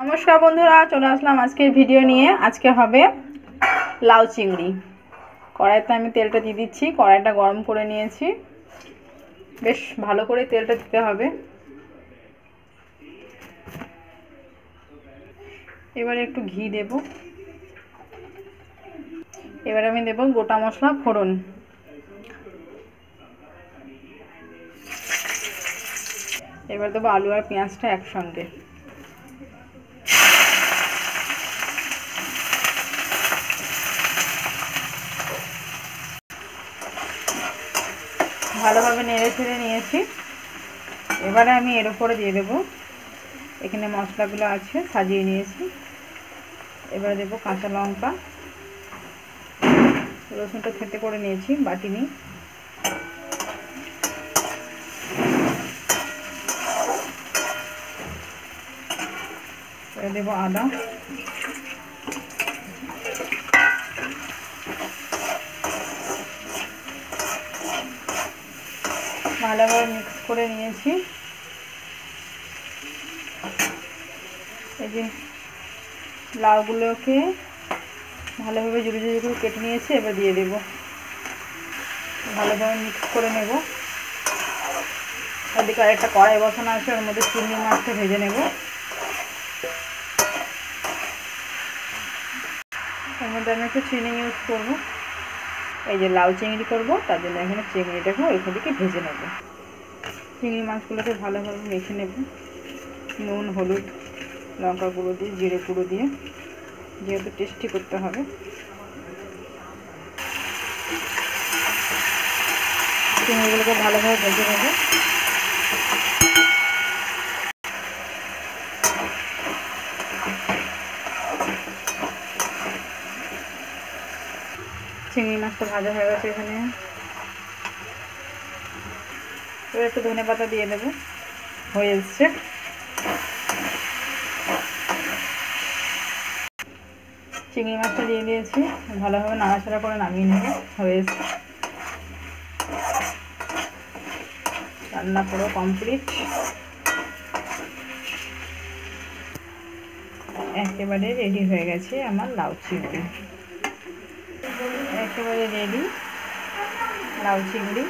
নমস্কার বন্ধুরা, চলে আসলাম আজকের ভিডিও নিয়ে। আজকে হবে লাউ চিংড়ি। কড়াইতে আমি তেলটা দিয়ে দিচ্ছি। কড়াইটা গরম করে নিয়েছি, বেশ ভালো করে তেলটা দিতে হবে। এবারে একটু ঘি দেব। এবারে আমি দেব গোটা মশলা ফোড়ন। এবার দেবো আলু আর পেঁয়াজটা একসঙ্গে। ভালোভাবে নেড়ে ছেড়ে নিয়েছি। এবারে আমি এর উপরে দিয়ে দেবো, এখানে মশলাগুলো আছে সাজিয়ে নিয়েছি। এবারে দেবো কাঁচা লঙ্কা, রসুনটা থেঁতে করে নিয়েছি, বাটিনি। এবারে দেবো আদা, ভালোভাবে মিক্স করে নিয়েছি। এই যে লাউগুলোকে ভালোভাবে জুড়ে জুড়ে করে কেটে নিয়েছি, এবার দিয়ে দেবো। ভালোভাবে মিক্স করে নেব। ওদিকে আরেকটা কড়াই বসানো আছে, ওর মধ্যে চিংড়ি মাছটা ভেজে নেব। এর মধ্যে আমি একটু চিনি ইউজ করব। এই যে লাউ চিংড়ি করব, তার জন্য এখানে চিংড়িটাকে ওইখান থেকে ভেজে নেব। চিংড়ি মাছগুলোকে ভালোভাবে মেখে নেব, নুন, হলুদ, লঙ্কা গুঁড়ো দিয়ে, জিরে গুঁড়ো দিয়ে, যেহেতু টেস্টি করতে হবে। চিংড়িগুলোকে ভালোভাবে ভেজে নেব। চিংড়ি মাছটা ভাজা হয়ে গেছে এখানে। এবার একটু ধনে পাতা দিয়ে দেবো, হয়ে এসছে। চিংড়ি মাছটা দিয়ে দিয়েছি, ভালোভাবে নাড়াচাড়া করে নামিয়ে নেব। হয়ে এসছে, রান্না পুরো কমপ্লিট। একেবারে রেডি হয়ে গেছে আমার লাউ চিংড়ি। একেবারে রেডি লাউ চিংড়ি।